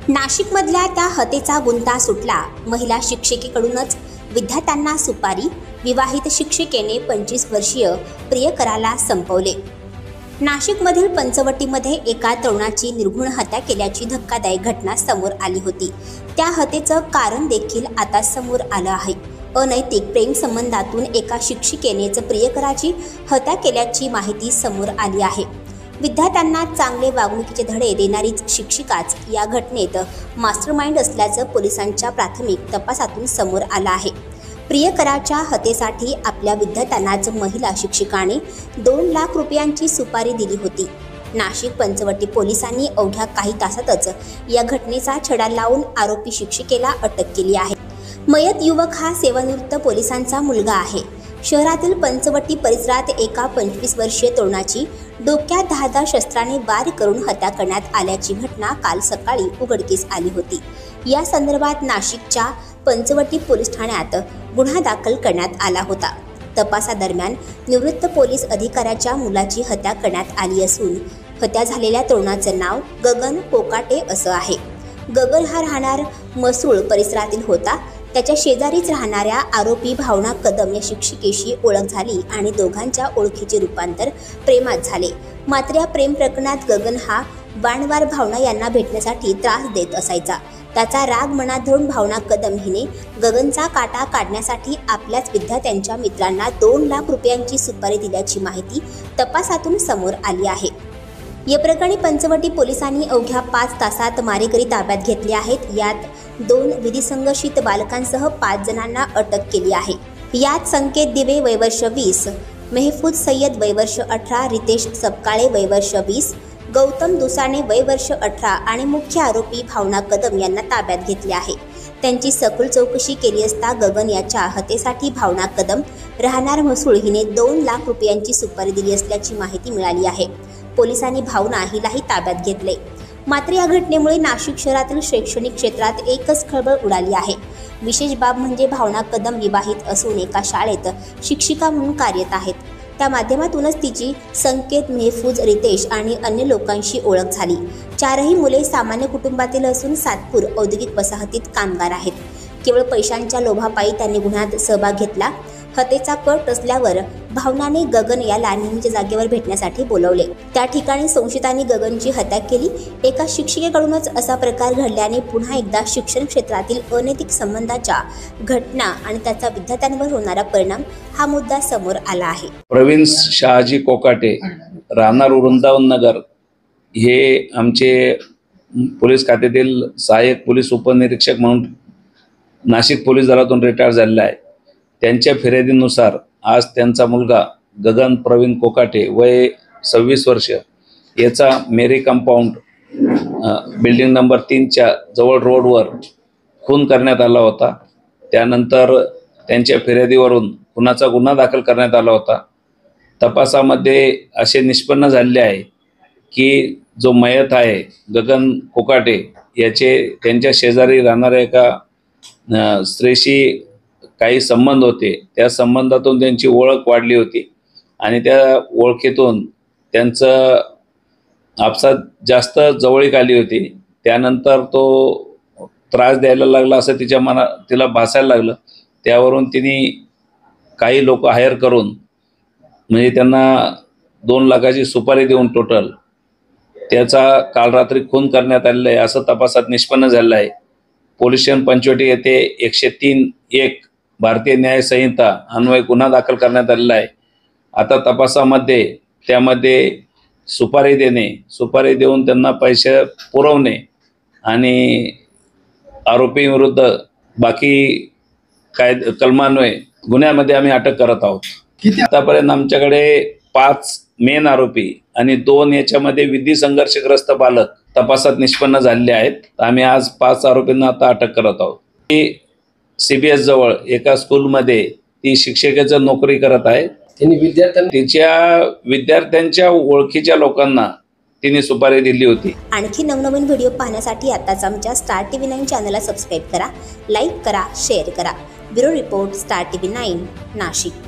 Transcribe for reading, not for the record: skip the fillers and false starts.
नाशिकमधल्या त्या हत्येचा गुंता सुटला। महिला शिक्षिकेकडूनच विद्यार्थ्यांना सुपारी। विवाहित शिक्षिकेने 25 वर्षीय प्रियकराला संपवले। नाशिकमधील पंचवटीमध्ये एका तरुणाची निर्घृण हत्या केल्याची धक्कादायक घटना समोर आली होती। त्या हत्येचं कारण देखील आता समोर आलं आहे। अनैतिक प्रेम संबंधातून एका शिक्षिकेनेच प्रियकराची हत्या केल्याची माहिती समोर आली आहे। विद्यार्थ्यांना चांगले वागणुकीचे धडे देणारीच शिक्षिकाच या घटनेत मास्टरमाइंड असल्याचं पोलिसांच्या प्राथमिक तपासातून समोर आलं आहे। प्रियकराच्या हत्येसाठी आपल्या विद्यार्थ्यांनाच महिला शिक्षिकाने 2 लाख रुपयांची सुपारी दिली होती। नाशिक पंचवटी पोलिसांनी अवघ्या काही तासातच या घटनेचा छडा लावून आरोपी शिक्षिकेला अटक केली आहे। मयत युवक हा सेवानिवृत्त पोलिसांचा मुलगा आहे। शहरातील पंचवटी परिसरात एका 25 वर्षीय तरुणाची डोक्यात धारदार शस्त्राने वार करून हत्या करण्यात आल्याची घटना काल सकाळी उघडकीस आली होती। या संदर्भात नाशिकच्या पंचवटी पोलीस ठाण्यात गुन्हा दाखल करण्यात आला होता। तपासादरम्यान निवृत्त पोलीस अधिकाऱ्याच्या मुलाची हत्या करण्यात आली असून हत्या झालेल्या तरुणाचं नाव गगन कोकाटे असं आहे। गगन हा राहणार मसूळ परिसरातील होता। त्याच्या शेजारीच राहणाऱ्या आरोपी भावना कदम या शिक्षिकेशी ओळख झाली आणि दोघांच्या ओळखीचे रूपांतर प्रेमात झाले। मात्र या प्रेम प्रकरणात गगन हा वारंवार भावना यांना भेटण्यासाठी त्रास देत असायचा। त्याचा राग मनात धरून भावना कदम हिने गगनचा काटा काढण्यासाठी आपल्याच विद्यार्थ्यांच्या मित्रांना 2 लाख रुपयांची सुपारी दिल्याची माहिती तपासातून समोर आली आहे। या प्रकरणी पंचवटी पोलिसांनी अवघ्या 5 तासात मारेकरी ताब्यात घेतले आहेत। यात 2 विधिसंघर्षित बालकांसह 5 जणांना अटक केली आहे। यात संकेत दिवे वय वर्ष 20, मेहफूज सय्यद वय वर्ष 18, रितेश सपकाळे वय वर्ष 20, गौतम दुसाने वय वर्ष 18 आणि मुख्य आरोपी भावना कदम यांना ताब्यात घेतले आहे। त्यांची सखोल चौकशी केली असता गगन याच्या हत्येसाठी भावना कदम राहणार मसूळ हिने 2 लाख रुपयांची सुपारी दिली असल्याची माहिती मिळाली आहे। पोलिसांनी भावना हिलाही ताब्यात घेतले। मात्र या घटनेमुळे नाशिक शहरातील शैक्षणिक क्षेत्रात एकच खळबळ उडाली आहे। विशेष बाब म्हणजे भावना कदम विवाहित असून एका शाळेत शिक्षिका म्हणून कार्यरत आहेत। त्या माध्यमातूनच तिची संकेत, मेहफूज, रितेश आणि अन्य लोकांशी ओळख झाली। 4ही मुले सामान्य कुटुंबातील असून सातपूर औद्योगिक वसाहतीत कामगार आहेत। केवळ पैशांच्या लोभापायी त्यांनी गुन्ह्यात सहभाग घेतला। हत्येचा कट असल्यावर भावनाने गगन याला नेहमीच्या जागेवर भेटण्यासाठी बोलवले। त्या ठिकाणी संशयितांनी गगनची हत्या केली। एका शिक्षिकेकडूनच असा प्रकार घडल्याने पुन्हा एकदा शिक्षण क्षेत्रातील अनैतिक संबंधाच्या घटना आणि त्याचा विद्यार्थ्यांवर होणारा परिणाम हा मुद्दा समोर आला आहे। प्रवीण शहाजी कोकाटे राहणार वृंदावन नगर हे आमचे पोलीस खात्यातील सहाय्यक पोलीस उपनिरीक्षक म्हणून नाशिक पोलीस दलातून रिटायर झालेला आहे। त्यांच्या फिर्यादीनुसार आज त्यांचा मुलगा गगन प्रवीण कोकाटे वय 26 वर्ष याचा मेरी कंपाऊंड बिल्डिंग नंबर 3च्या जवळ रोडवर खून करण्यात आला होता। त्यानंतर त्यांच्या फिर्यादीवरून खुनाचा गुन्हा दाखल करण्यात आला होता। तपासामध्ये असे निष्पन्न झाले आहे की जो मयत आहे गगन कोकाटे याचे त्यांच्या शेजारी राहणाऱ्या एका स्त्रीशी काही संबंध होते। त्या संबंधातून त्यांची ओळख वाढली होती आणि त्या ओळखीतून त्यांचं आपसात जास्त जवळीक आली होती। त्यानंतर तो त्रास द्यायला लागला असं तिला भासायला लागलं। त्यावरून तिने काही लोक हायर करून म्हणजे त्यांना 2 लाखाची सुपारी देऊन टोटल त्याचा काल रात्री खून करण्यात आलेला आहे असं तपासात निष्पन्न झालेलं आहे। पोलीस स्टेशन पंचवटी येथे 103(1) भारतीय न्याय संहिता अन्वये गुन्हा दाखल करण्यात आलेला आहे। आता तपासामध्ये त्यामध्ये सुपारी देऊन त्यांना पैसे पुरवणे आणि आरोपीविरुद्ध बाकी कलमान्वये गुन्ह्यामध्ये आम्ही अटक करत आहोत। आतापर्यंत आमच्याकडे 5 मेन आरोपी आणि 2 याच्यामध्ये विधी संघर्षग्रस्त बालक तपासात निष्पन्न झालेले आहेत। आम्ही आज 5 आरोपींना आता अटक करत आहोत। CBS जवळ एका स्कूलमध्ये ती शिक्षकेचं नोकरी करत आहे। तिच्या विद्यार्थ्यांच्या ओळखीच्या लोकांना तिने सुपारी दिली होती। आणखी नवनवीन व्हिडिओ पाहण्यासाठी आताच आमच्या स्टार TV9 चॅनलला सबस्क्राईब करा, लाईक करा, शेअर करा। Bureau report, star TV9 Nashik.